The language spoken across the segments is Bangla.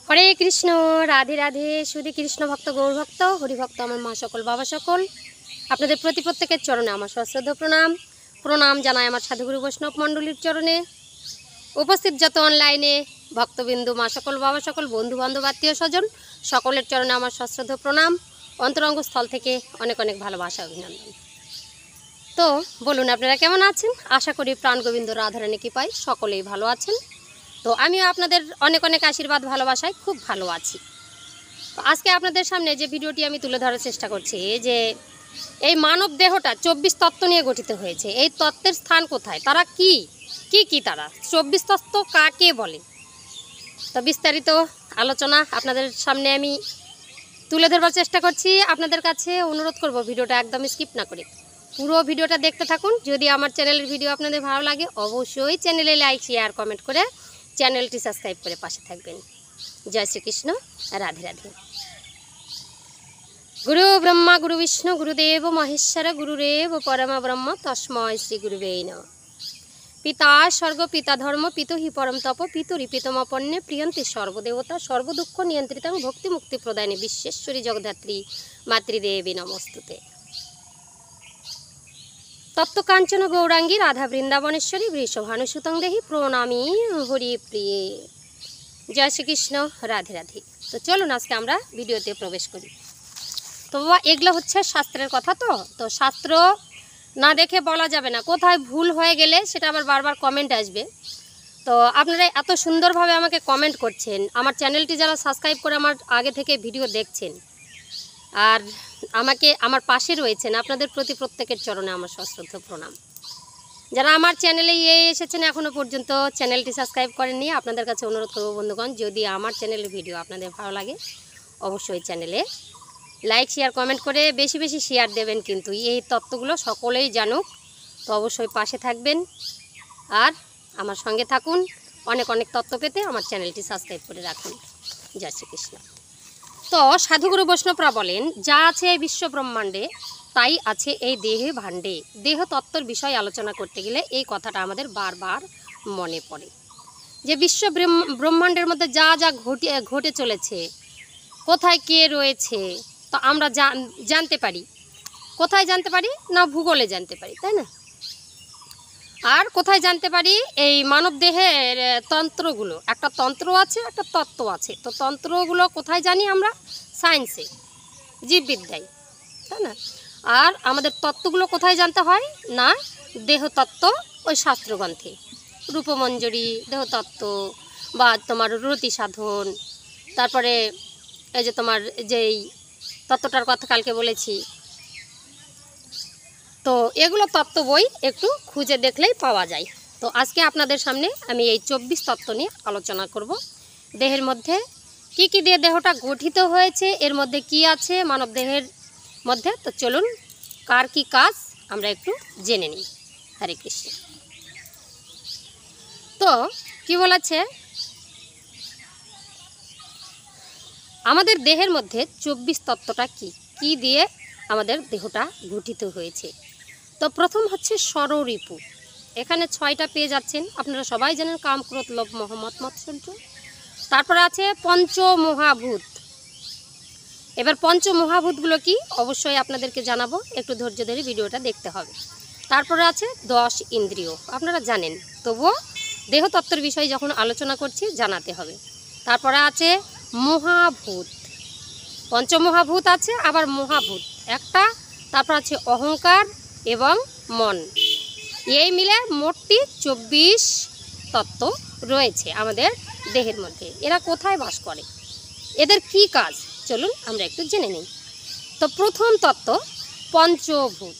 হরে কৃষ্ণ, রাধে রাধে। শুধু কৃষ্ণ ভক্ত, গৌর ভক্ত, হরিভক্ত, আমার মা সকল, বাবা সকল, আপনাদের প্রতি প্রত্যেকের চরণে আমার সশ্রদ্ধ প্রণাম। প্রণাম জানাই আমার সাধুগুরু বৈষ্ণব মণ্ডলীর চরণে। উপস্থিত যত অনলাইনে ভক্তবিন্দু, মা সকল, বাবা সকল, বন্ধু বান্ধব, আত্মীয় স্বজন সকলের চরণে আমার সশ্রদ্ধ প্রণাম। অন্তরঙ্গ স্থল থেকে অনেক অনেক ভালোবাসা, অভিনন্দন। তো বলুন, আপনারা কেমন আছেন? আশা করি প্রাণ গোবিন্দ রাধারানী কৃপায় সকলেই ভালো আছেন। তো আমিও আপনাদের অনেক অনেক আশীর্বাদ, ভালোবাসায় খুব ভালো আছি। তো আজকে আপনাদের সামনে যে ভিডিওটি আমি তুলে ধরার চেষ্টা করছি, যে এই মানব দেহটা 24 তত্ত্ব নিয়ে গঠিত হয়েছে। এই তত্ত্বের স্থান কোথায়, তারা কি তারা 24 তত্ত্ব কাকে বলে, তো বিস্তারিত আলোচনা আপনাদের সামনে আমি তুলে ধরবার চেষ্টা করছি। আপনাদের কাছে অনুরোধ করব, ভিডিওটা একদম স্কিপ না করে পুরো ভিডিওটা দেখতে থাকুন। যদি আমার চ্যানেলের ভিডিও আপনাদের ভালো লাগে, অবশ্যই চ্যানেলে লাইক, শেয়ার, কমেন্ট করে চ্যানেলটি সাবস্ক্রাইব করে পাশে থাকবেন। জয় শ্রীকৃষ্ণ, রাধে রাধে। গুরু ব্রহ্মা, গুরু বিষ্ণু, গুরুদেব মহেশ্বর, গুরুরেব পরমা ব্রহ্ম, তস্মৈ শ্রী গুরুবে নমঃ। পিতা স্বর্গ, পিতা ধর্ম, পিতু হি পরম তপ, পিতুরি পিতমপন্নে প্রিয়ন্তি সর্বদেবতা, সর্বদুঃখ নিয়ন্ত্রিতাং ভক্তি মুক্তি প্রদায়িনী বিশ্বেশ্বরী জগদ্ধাত্রী মাতৃদেবী নমস্তুতে। তপ্তকাঞ্চন গৌরাঙ্গী রাধা বৃন্দাবনেশ্বরী বৃষভানুসুতং দেহি প্রণামী হরিপ্রিয়ে। জয় শ্রীকৃষ্ণ, রাধে রাধে। তো চলুন আজকে আমরা ভিডিওতে প্রবেশ করি। তো বাবা, এগুলো হচ্ছে শাস্ত্রের কথা। তো শাস্ত্র না দেখে বলা যাবে না, কোথায় ভুল হয়ে গেলে সেটা আবার বারবার কমেন্ট আসবে। তো আপনারা এত সুন্দরভাবে আমাকে কমেন্ট করছেন, আমার চ্যানেলটি যারা সাবস্ক্রাইব করে আমার আগে থেকে ভিডিও দেখছেন আর আমাকে আমার পাশে রয়েছেন, আপনাদের প্রতি প্রত্যেকের চরণে আমার সশ্রদ্ধ প্রণাম। যারা আমার চ্যানেলে এসেছেন এখনও পর্যন্ত চ্যানেলটি সাবস্ক্রাইব করেননি, আপনাদের কাছে অনুরোধ করব বন্ধুগণ, যদি আমার চ্যানেলের ভিডিও আপনাদের ভালো লাগে অবশ্যই চ্যানেলে লাইক, শেয়ার, কমেন্ট করে বেশি বেশি শেয়ার দেবেন। কিন্তু এই তত্ত্বগুলো সকলেই জানুক। তো অবশ্যই পাশে থাকবেন আর আমার সঙ্গে থাকুন। অনেক অনেক তত্ত্ব পেতে আমার চ্যানেলটি সাবস্ক্রাইব করে রাখুন। জয় শ্রীকৃষ্ণ। তো সাধুগুরু বৈষ্ণবরা বলেন, যা আছে এই বিশ্ব ব্রহ্মাণ্ডে তাই আছে এই দেহে ভাণ্ডে। দেহ তত্ত্বর বিষয় আলোচনা করতে গেলে এই কথাটা আমাদের বারবার মনে পড়ে, যে বিশ্ব ব্রহ্মাণ্ডের মধ্যে যা যা ঘটে চলেছে, কোথায় কে রয়েছে, তো আমরা জানতে পারি। কোথায় জানতে পারি না, ভূগোলে জানতে পারি, তাই না? আর কোথায় জানতে পারি, এই মানব দেহের তন্ত্রগুলো, একটা তন্ত্র আছে, একটা তত্ত্ব আছে। তো তন্ত্রগুলো কোথায় জানি আমরা, সায়েন্সে, জীববিদ্যায়, তাই না? আর আমাদের তত্ত্বগুলো কোথায় জানতে হয় না, দেহতত্ত্ব, ওই শাস্ত্রগ্রন্থে, রূপমঞ্জরি দেহতত্ত্ব, বা তোমার রতি সাধন, তারপরে এই যে তোমার যেই তত্ত্বটার কথা কালকে বলেছি, তো এগুলো তত্ত্ব বই একটু খুঁজে দেখলেই পাওয়া যায়। তো আজকে আপনাদের সামনে আমি এই 24 তত্ত্ব নিয়ে আলোচনা করব। দেহের মধ্যে কি কি দিয়ে দেহটা গঠিত হয়েছে, এর মধ্যে কি আছে মানব দেহের মধ্যে। তো চলুন, কার কি কাজ আমরা একটু জেনে নিই। হরে কৃষ্ণ। তো কি বলেছে, আমাদের দেহের মধ্যে 24 তত্ত্বটা কি দিয়ে আমাদের দেহটা গঠিত হয়েছে। তো প্রথম হচ্ছে ষড়রিপু। এখানে 6টা পেয়ে যাচ্ছেন, আপনারা সবাই জানেন, কাম, ক্রোধ, লোভ, মোহ, মদ, মাৎসর্য। তারপরে আছে পঞ্চমহাভূত। এবার পঞ্চমহাভূতগুলো কি অবশ্যই আপনাদেরকে জানাবো, একটু ধৈর্য ধরে ভিডিওটা দেখতে হবে। তারপরে আছে 10 ইন্দ্রিয়, আপনারা জানেন, তবুও দেহতত্ত্বের বিষয় যখন আলোচনা করছি জানাতে হবে। তারপরে আছে মহাভূত, পঞ্চমহাভূত আছে, আবার মহাভূত একটা। তারপর আছে অহংকার এবং মন। এই মিলে মোটটি 24 তত্ত্ব রয়েছে আমাদের দেহের মধ্যে। এরা কোথায় বাস করে, এদের কি কাজ, চলুন আমরা একটু জেনে নিই। তো প্রথম তত্ত্ব পঞ্চভূত,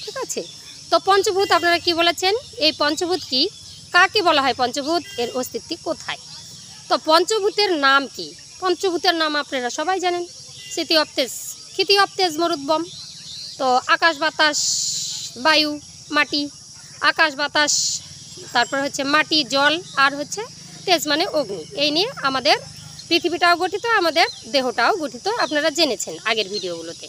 ঠিক আছে? তো পঞ্চভূত আপনারা কি বলেছেন, এই পঞ্চভূত কি, কাকে বলা হয় পঞ্চভূত, এর অস্তিত্ব কোথায়? তো পঞ্চভূতের নাম কি? পঞ্চভূতের নাম আপনারা সবাই জানেন, স্মৃতি অপ্তেজ, ক্ষিতি অপ্তেজ, মরুদ্বম। তো আকাশ, বাতাস, বায়ু, মাটি। আকাশ, বাতাস, তারপর হচ্ছে মাটি, জল, আর হচ্ছে তেজ মানে অগ্নি। এই নিয়ে আমাদের পৃথিবীটাও গঠিত, আমাদের দেহটাও গঠিত, আপনারা জেনেছেন আগের ভিডিওগুলোতে।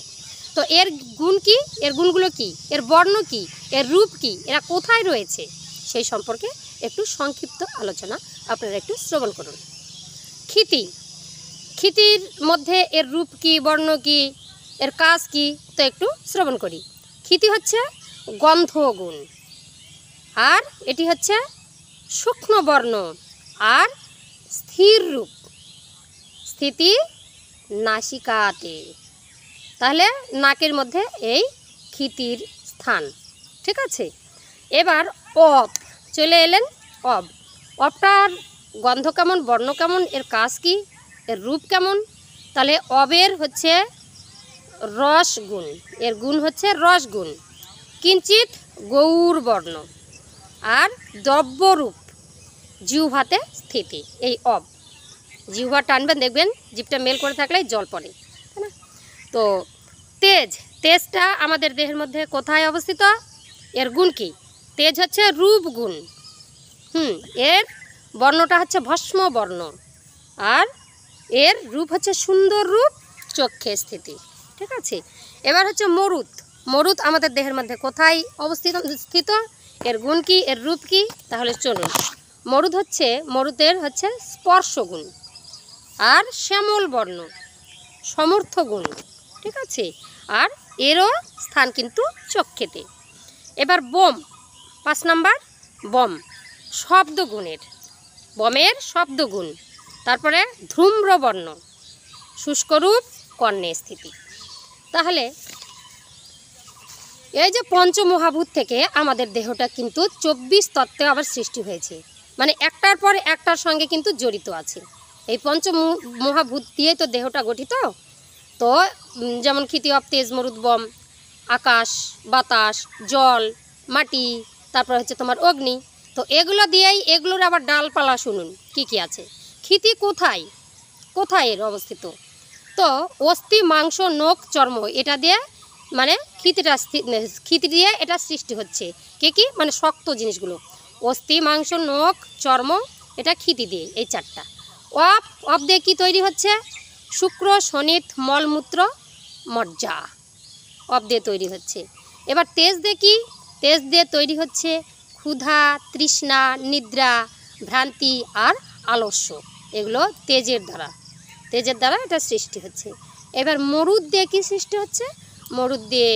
তো এর গুণ কি, এর গুণগুলো কি, এর বর্ণ কি, এর রূপ কি, এরা কোথায় রয়েছে, সেই সম্পর্কে একটু সংক্ষিপ্ত আলোচনা আপনারা একটু শ্রবণ করুন। ক্ষিতি, ক্ষিতির মধ্যে এর রূপ কি, বর্ণ কি, এর কাজ কি, তো একটু শ্রবণ করি। ক্ষিতি হচ্ছে গন্ধগুণ, আর এটি হচ্ছে সূক্ষ্ম বর্ণ আর স্থির রূপ, স্থিতি নাসিকাতে। তাহলে নাকের মধ্যে এই ক্ষিতির স্থান, ঠিক আছে। এবার অব চলে এলেন। অব, অবটার গন্ধ কেমন, বর্ণ কেমন, এর কাজ কি, এর রূপ কেমন? তাহলে অবের হচ্ছে রসগুণ, এর গুণ হচ্ছে রসগুণ, কিঞ্চিত গৌর বর্ণ আর দ্রব্যরূপ, জিহ্বাতে স্থিতি। এই অব, জিহ্বা টানবেন, দেখবেন জিভটা মেল করে থাকলে জল পড়ে, তাই না? তো তেজ, তেজটা আমাদের দেহের মধ্যে কোথায় অবস্থিত? এর গুণ কি? তেজ হচ্ছে রূপ গুণ, এর বর্ণটা হচ্ছে ভস্ম বর্ণ, আর এর রূপ হচ্ছে সুন্দর রূপ, চক্ষে স্থিতি, ঠিক আছে। এবার হচ্ছে মরুত, মরুত আমাদের দেহের মধ্যে কোথায় স্থিত? এর গুণ কি, এর রূপ কি? তাহলে চলুন, মরুদ হচ্ছে, মরুতের হচ্ছে স্পর্শ গুণ আর শ্যামল বর্ণ, সমর্থ গুণ, ঠিক আছে, আর এরও স্থান কিন্তু চক্ষেতে। এবার বম, 5 নাম্বার বম, শব্দগুণের, বমের শব্দগুণ, তারপরে ধূম্রবর্ণ, শুষ্করূপ, কর্ণে স্থিতি। তাহলে এই যে পঞ্চমহাভূত থেকে আমাদের দেহটা কিন্তু 24 তত্ত্বে আবার সৃষ্টি হয়েছে, মানে একটার পর একটার সঙ্গে কিন্তু জড়িত আছে। এই পঞ্চমহাভূত দিয়েই তো দেহটা গঠিত। তো যেমন ক্ষিতি, অব, তেজ, মরুদ, বম, আকাশ, বাতাস, জল, মাটি, তারপর হচ্ছে তোমার অগ্নি। তো এগুলো দিয়েই, এগুলোর আবার ডালপালা শুনুন কি কি আছে। ক্ষিতি কোথায়, কোথায় এর অবস্থিত? তো অস্থি, মাংস, নখ, চর্ম, এটা দিয়ে মানে ক্ষিতি দিয়ে এটা সৃষ্টি হচ্ছে। কে কি, মানে শক্ত জিনিসগুলো, অস্থি, মাংস, নখ, চর্ম, এটা ক্ষিতি দিয়ে, এই 4টা। অব, অব দিয়ে কী তৈরি হচ্ছে? শুক্র, শনিত, মলমূত্র, মজ্জা, অব দিয়ে তৈরি হচ্ছে। এবার তেজ দিয়ে কি? তেজ দিয়ে তৈরি হচ্ছে ক্ষুধা, তৃষ্ণা, নিদ্রা, ভ্রান্তি আর আলস্য, এগুলো তেজের দ্বারা, তেজের দ্বারা এটা সৃষ্টি হচ্ছে। এবার মরুদ দিয়ে কী সৃষ্টি হচ্ছে? মরুদ দিয়ে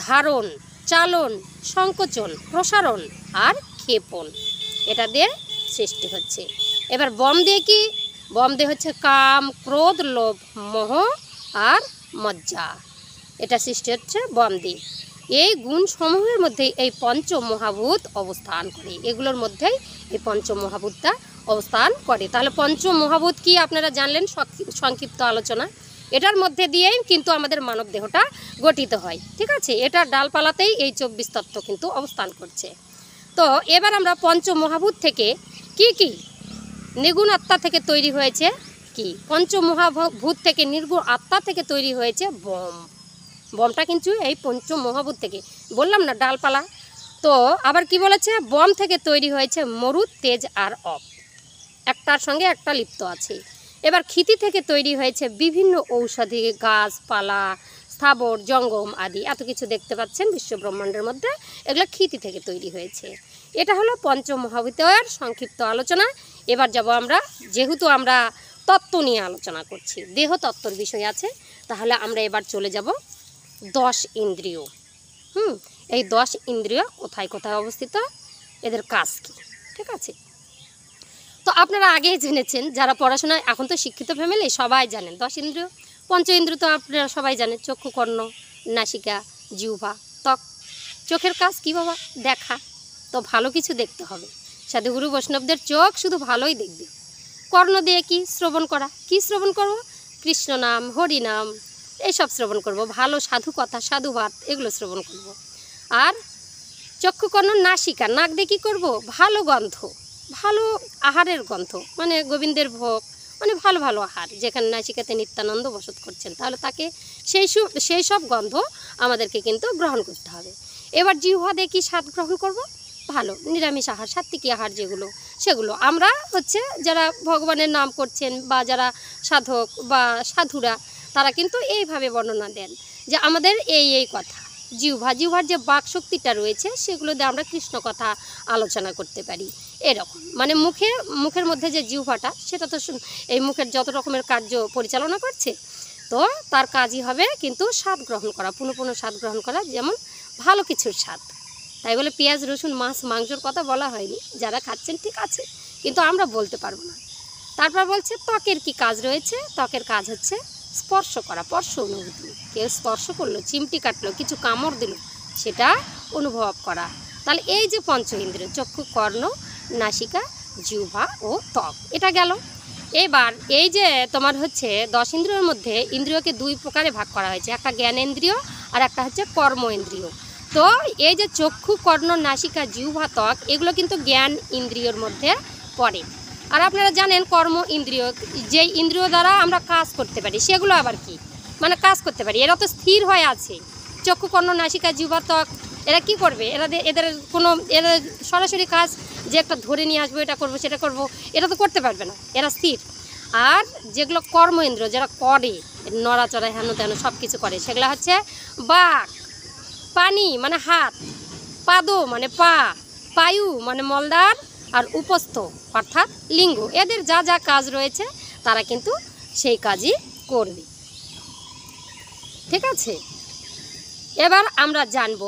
ধারণ, চালন, সংকোচন, প্রসারণ আর ক্ষেপণ, এটা দিয়ে সৃষ্টি হচ্ছে। এবার বম দিয়ে কি? বম দিয়ে হচ্ছে কাম, ক্রোধ, লোভ, মোহ আর মজ্জা, এটা সৃষ্টি হচ্ছে বম দিয়ে। এই গুণসমূহের মধ্যেই এই পঞ্চমহাভূত অবস্থান করে, এগুলোর মধ্যেই এই পঞ্চমহাভূতটা অবস্থান করে। তাহলে পঞ্চমহাভূত কি আপনারা জানলেন, সংক্ষিপ্ত আলোচনা। এটার মধ্যে দিয়েই কিন্তু আমাদের মানব দেহটা গঠিত হয়, ঠিক আছে। এটা ডালপালাতেই এই 24 তত্ত্ব কিন্তু অবস্থান করছে। তো এবার আমরা পঞ্চমহাভূত থেকে কি কি, নির্গুণ আত্মা থেকে তৈরি হয়েছে কি? পঞ্চমহাভূত থেকে, নির্গুণ আত্মা থেকে তৈরি হয়েছে বম। বমটা কিন্তু এই পঞ্চমহাভূত থেকে, বললাম না ডালপালা। তো আবার কি বলেছে? বম থেকে তৈরি হয়েছে মরুদ, তেজ আর অব, একটার সঙ্গে একটা লিপ্ত আছে। এবার ক্ষিতি থেকে তৈরি হয়েছে বিভিন্ন ঔষধি, গাছপালা, স্থাবর, জঙ্গম আদি, এত কিছু দেখতে পাচ্ছেন বিশ্ব ব্রহ্মাণ্ডের মধ্যে, এগুলো ক্ষিতি থেকে তৈরি হয়েছে। এটা হলো পঞ্চমহাভূতের সংক্ষিপ্ত আলোচনা। এবার যাব আমরা, যেহেতু আমরা তত্ত্ব নিয়ে আলোচনা করছি, দেহ তত্ত্বর বিষয় আছে, তাহলে আমরা এবার চলে যাব 10 ইন্দ্রিয়। এই 10 ইন্দ্রিয় কোথায় কোথায় অবস্থিত, এদের কাজ কী, ঠিক আছে। তো আপনারা আগেই জেনেছেন, যারা পড়াশোনায়, এখন তো শিক্ষিত ফ্যামিলি, সবাই জানেন 10 ইন্দ্রিয়। পঞ্চ ইন্দ্রিয় তো আপনারা সবাই জানেন, চক্ষু, কর্ণ, নাসিকা, জিহ্বা, ত্বক। চোখের কাজ কী বাবা? দেখা। তো ভালো কিছু দেখতে হবে, সাধুগুরু বৈষ্ণবদের চোখ শুধু ভালোই দেখবে। কর্ণ দিয়ে কি? শ্রবণ করা। কি শ্রবণ করব? কৃষ্ণ নাম, হরি নাম, এইসব শ্রবণ করব, ভালো সাধু কথা, সাধুবাদ, এগুলো শ্রবণ করব। আর চক্ষু, কর্ণ, নাসিকা, নাক দিয়ে কী করবো? ভালো গন্ধ, ভালো আহারের গন্ধ, মানে গোবিন্দের ভোগ, মানে ভালো ভালো আহার, যেখানে নাসিকাতে নিত্যানন্দ বসত করছেন, তাহলে তাকে সেই সব গন্ধ আমাদেরকে কিন্তু গ্রহণ করতে হবে। এবার জিহ্বা দিয়ে কি স্বাদ গ্রহণ করব? ভালো নিরামিষ আহার, সাত্ত্বিকী আহার যেগুলো, সেগুলো আমরা হচ্ছে যারা ভগবানের নাম করছেন বা যারা সাধক বা সাধুরা, তারা কিন্তু এইভাবে বর্ণনা দেন যে আমাদের এই কথা। জিহ্বার যে বাক শক্তিটা রয়েছে, সেগুলো দিয়ে আমরা কৃষ্ণ কথা আলোচনা করতে পারি। এরকম মানে মুখের মধ্যে যে জিহ্বাটা সেটা তো এই মুখের যত রকমের কার্য পরিচালনা করছে, তো তার কাজই হবে কিন্তু স্বাদ গ্রহণ করা, পুনঃ স্বাদ গ্রহণ করা, যেমন ভালো কিছুর স্বাদ। তাই বলে পেঁয়াজ রসুন মাছ মাংসর কথা বলা হয়নি, যারা খাচ্ছেন ঠিক আছে, কিন্তু আমরা বলতে পারবো না। তারপর বলছে ত্বকের কি কাজ রয়েছে, ত্বকের কাজ হচ্ছে স্পর্শ করা, স্পর্শ অনুভূতি। কেউ স্পর্শ করলো, চিমটি কাটলো, কিছু কামড় দিল, সেটা অনুভব করা। তাহলে এই যে পঞ্চ ইন্দ্রিয় চক্ষু কর্ণ নাসিকা জিহ্বা ও ত্বক, এটা গেল। এবার এই যে তোমার হচ্ছে 10 ইন্দ্রিয়ের মধ্যে ইন্দ্রিয়কে 2 প্রকারে ভাগ করা হয়েছে, একটা জ্ঞানেন্দ্রিয় আর একটা হচ্ছে কর্মেন্দ্রিয়। তো এই যে চক্ষু কর্ণ নাসিকা জিহ্বা ত্বক এগুলো কিন্তু জ্ঞান ইন্দ্রিয়র মধ্যে পড়ে। আর আপনারা জানেন কর্ম ইন্দ্রিয়, যে ইন্দ্রিয় দ্বারা আমরা কাজ করতে পারি, সেগুলো আবার কি মানে কাজ করতে পারি, এরা তো স্থির হয়ে আছে। চক্ষু কর্ণ নাসিকা জিহ্বা ত্বক এরা কি করবে, এদের কোনো সরাসরি কাজ যে একটা ধরে নিয়ে আসবো, এটা করবো সেটা করবো, এটা তো করতে পারবে না, এরা স্থির। আর যেগুলো কর্ম ইন্দ্রিয় যারা করে, নড়াচড়া হেন তেন সব কিছু করে, সেগুলো হচ্ছে বাক, পানি মানে হাত, পাদ মানে পা, পায়ু মানে মলদার, আর উপস্থ অর্থাৎ লিঙ্গ। এদের যা যা কাজ রয়েছে তারা কিন্তু সেই কাজই করবে, ঠিক আছে। এবার আমরা জানব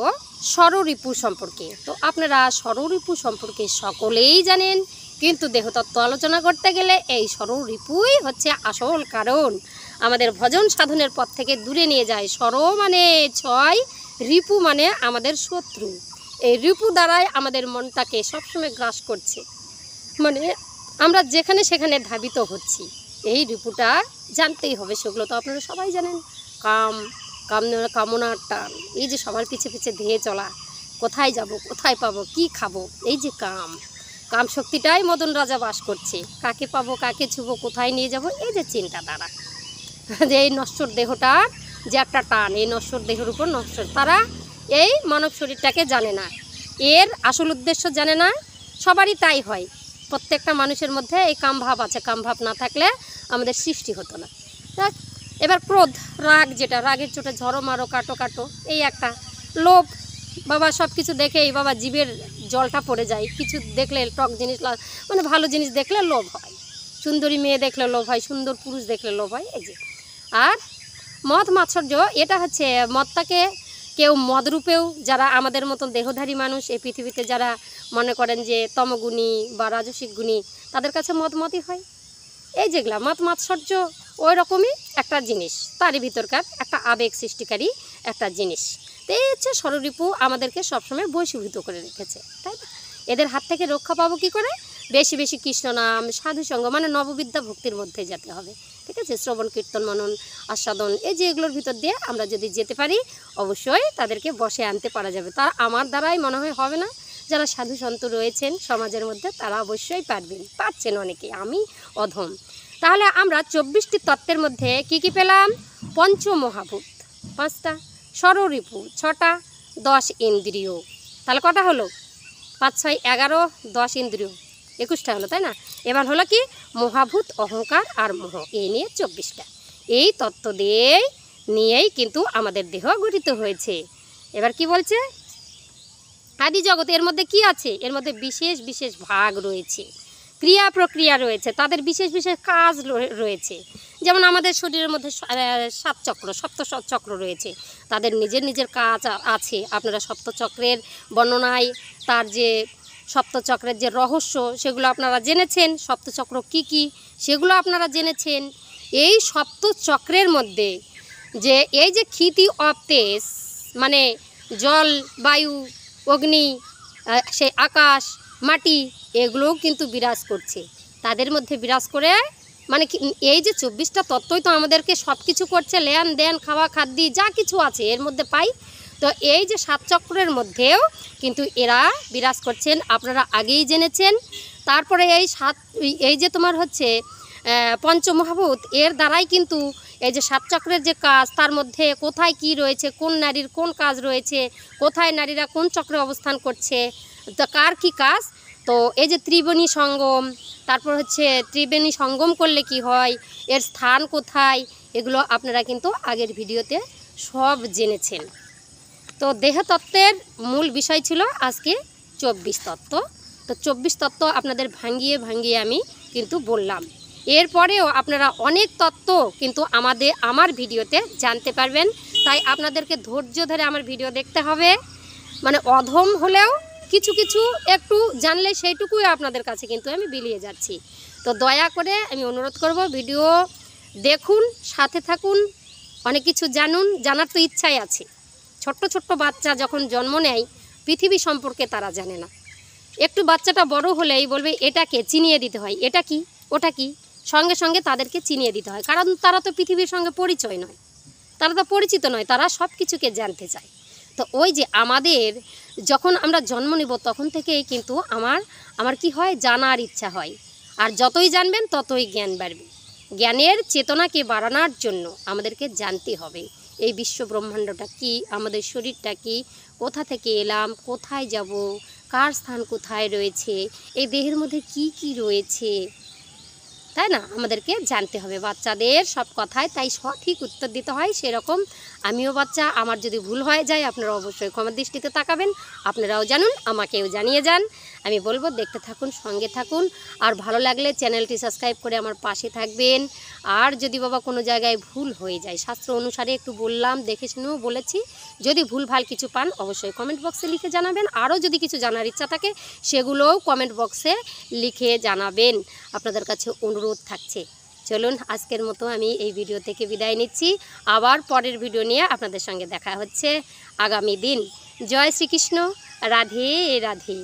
ষড়রিপু সম্পর্কে। তো আপনারা ষড়রিপু সম্পর্কে সকলেই জানেন, কিন্তু দেহতত্ত্ব আলোচনা করতে গেলে এই ষড়রিপুই হচ্ছে আসল কারণ, আমাদের ভজন সাধনের পথ থেকে দূরে নিয়ে যায়। ষড় মানে 6, রিপু মানে আমাদের শত্রু। এই রিপু দ্বারাই আমাদের মনটাকে সবসময় গ্রাস করছে, মানে আমরা যেখানে সেখানে ধাবিত হচ্ছি। এই রিপুটা জানতেই হবে, সেগুলো তো আপনারা সবাই জানেন। কামনার টান, এই যে সবার পিছে পিছে ধেয়ে চলা, কোথায় যাব, কোথায় পাবো, কি খাবো, এই যে কাম শক্তিটাই মদন রাজা বাস করছে। কাকে পাবো, কাকে ছুবো, কোথায় নিয়ে যাব, এই যে চিন্তাধারা, যে এই নশ্বর দেহটার যে একটা টান, এই নশ্বর দেহের উপর নশ্বর, তারা এই মানব শরীরটাকে জানে না, এর আসল উদ্দেশ্য জানে না। সবারই তাই হয়, প্রত্যেকটা মানুষের মধ্যে এই কামভাব আছে, কামভাব না থাকলে আমাদের সৃষ্টি হতো না। এবার ক্রোধ, রাগ, যেটা রাগের চোটে ঝড়ো মারো কাটো, এই একটা লোভ, বাবা সব কিছু দেখেই বাবা জীবের জলটা পড়ে যায়, কিছু দেখলে টক জিনিস মানে ভালো জিনিস দেখলে লোভ হয়, সুন্দরী মেয়ে দেখলে লোভ হয়, সুন্দর পুরুষ দেখলে লোভ হয়, এই যে। আর মদ মাৎসর্য, এটা হচ্ছে মদটাকে কেউ মদরূপেও, যারা আমাদের মতন দেহধারী মানুষ এই পৃথিবীতে যারা মনে করেন যে তমগুণী বা রাজসিক গুণী, তাদের কাছে মদই হয়। এই যেগুলা মদ মাৎসর্য ওই রকমই একটা জিনিস, তারই ভিতরকার একটা আবেগ সৃষ্টিকারী একটা জিনিস। তো এই হচ্ছে ষড়রিপু আমাদেরকে সবসময় বশীভূত করে রেখেছে, তাই না? এদের হাত থেকে রক্ষা পাবো কি করে? বেশি বেশি কৃষ্ণ নাম, সাধুসঙ্গ, মানে নববিদ্যা ভক্তির মধ্যে যেতে হবে, ঠিক আছে। শ্রবণ কীর্তন মনন আস্বাদন, এই যে এগুলোর ভিতর দিয়ে আমরা যদি যেতে পারি, অবশ্যই তাদেরকে বশে আনতে পারা যাবে। তার আমার দ্বারাই মনে হয় হবে না, যারা সাধু সন্ত রয়েছেন সমাজের মধ্যে তারা অবশ্যই পারছেন অনেকে, আমি অধম। তাহলে আমরা 24টি তত্ত্বের মধ্যে কি কি পেলাম? পঞ্চমহাভূত 5টা, ষড়রিপু 6টা, 10 ইন্দ্রিয়, তাহলে কটা হলো? 5, 6, 11, 10 ইন্দ্রিয় 21টা হলো, তাই না? এবার হলো কি মহাভূত, অহংকার আর মোহ, এই নিয়ে 24টা। এই তত্ত্ব নিয়েই কিন্তু আমাদের দেহ গঠিত হয়েছে। এবার কি বলছে? আদি জগৎ, এর মধ্যে কি আছে? এর মধ্যে বিশেষ বিশেষ ভাগ রয়েছে, ক্রিয়া প্রক্রিয়া রয়েছে, তাদের বিশেষ বিশেষ কাজ রয়েছে। যেমন আমাদের শরীরের মধ্যে 7 চক্র, সপ্ত চক্র রয়েছে, তাদের নিজের নিজের কাজ আছে। আপনারা সপ্তচক্রের বর্ণনায় তার যে সপ্তচক্রের যে রহস্য সেগুলো আপনারা জেনেছেন, সপ্তচক্র কি কি সেগুলো আপনারা জেনেছেন। এই সপ্তচক্রের মধ্যে যে এই যে ক্ষিতি অফ তেজ, মানে জল, বায়ু, অগ্নি, সেই আকাশ, মাটি, এগুলোও কিন্তু বিরাজ করছে। তাদের মধ্যে বিরাজ করে, মানে এই যে 24টা তত্ত্বই তো আমাদেরকে সব কিছু করছে, লেন দেন, খাওয়া খাদ্য যা কিছু আছে এর মধ্যে পাই। তো এই যে 7 চক্রের মধ্যেও কিন্তু এরা বিরাজ করছেন, আপনারা আগেই জেনেছেন। তারপরে এই যে তোমার হচ্ছে পঞ্চমহাভূত, এর দ্বারাই কিন্তু এই যে 7 চক্রের যে কাজ, তার মধ্যে কোথায় কি রয়েছে, কোন নারীর কোন কাজ রয়েছে, কোথায় নারীরা কোন চক্রে অবস্থান করছে, তো কার কি কাজ। তো এই যে ত্রিবেণী সঙ্গম, তারপর হচ্ছে ত্রিবেণী সঙ্গম করলে কি হয়, এর স্থান কোথায়, এগুলো আপনারা কিন্তু আগের ভিডিওতে সব জেনেছেন। তো দেহতত্ত্বের মূল বিষয় ছিল আজকে 24 তত্ত্ব। তো 24 তত্ত্ব আপনাদের ভাঙিয়ে ভাঙিয়ে আমি কিন্তু বললাম। এরপরেও আপনারা অনেক তত্ত্ব কিন্তু আমার ভিডিওতে জানতে পারবেন। তাই আপনাদেরকে ধৈর্য ধরে আমার ভিডিও দেখতে হবে। মানে অধম হলেও কিছু কিছু একটু জানলে সেইটুকুই আপনাদের কাছে কিন্তু আমি বিলিয়ে যাচ্ছি। তো দয়া করে আমি অনুরোধ করব, ভিডিও দেখুন, সাথে থাকুন, অনেক কিছু জানুন। জানার তো ইচ্ছাই আছে। ছোট্ট ছোট্ট বাচ্চা যখন জন্ম নেয় পৃথিবী সম্পর্কে তারা জানে না। একটু বাচ্চাটা বড় হলেই বলবে এটাকে চিনিয়ে দিতে হয়, এটা কি ওটা কি, সঙ্গে সঙ্গে তাদেরকে চিনিয়ে দিতে হয়। কারণ তারা তো পৃথিবীর সঙ্গে পরিচয় নয়, তারা তো পরিচিত নয়, তারা সব কিছুকে জানতে চায়। তো ওই যে আমাদের যখন আমরা জন্ম নেব তখন থেকেই কিন্তু আমার কি হয়, জানার ইচ্ছা হয়। আর যতই জানবেন ততই জ্ঞান বাড়বে। জ্ঞানের চেতনাকে বাড়ানোর জন্য আমাদেরকে জানতে হবে এই বিশ্ব ব্রহ্মাণ্ডটা কি, আমাদের শরীরটা কি, কোথা থেকে এলাম, কোথায় যাব, কার স্থান কোথায় রয়েছে, এই দেহের মধ্যে কি কি রয়েছে, তাই না? আমাদেরকে জানতে হবে। বাচ্চাদের সব কথায় তাই সঠিক উত্তর দিতে হয়। সেরকম আমিও বাচ্চা, আমার যদি ভুল হয়ে যায় আপনারা অবশ্যই ক্ষমার দৃষ্টিতে তাকাবেন। আপনারাও জানুন, আমাকেও জানিয়ে যান। আমি বলবো দেখতে থাকুন, সঙ্গে থাকুন। আর ভালো লাগলে চ্যানেলটি সাবস্ক্রাইব করে আমার পাশে থাকবেন। আর যদি বাবা কোনো জায়গায় ভুল হয়ে যায়, শাস্ত্র অনুসারে একটু বললাম, দেখে শুনেও বলেছি, যদি ভুল ভাল কিছু পান অবশ্যই কমেন্ট বক্সে লিখে জানাবেন। আরও যদি কিছু জানার ইচ্ছা থাকে সেগুলোও কমেন্ট বক্সে লিখে জানাবেন। আপনাদের কাছে অনুরোধ থাকছে। চলুন আজকের মতো আমি এই ভিডিও থেকে বিদায় নিচ্ছি। আবার পরের ভিডিও নিয়ে আপনাদের সঙ্গে দেখা হচ্ছে আগামী দিন। জয় শ্রীকৃষ্ণ, রাধে রাধে।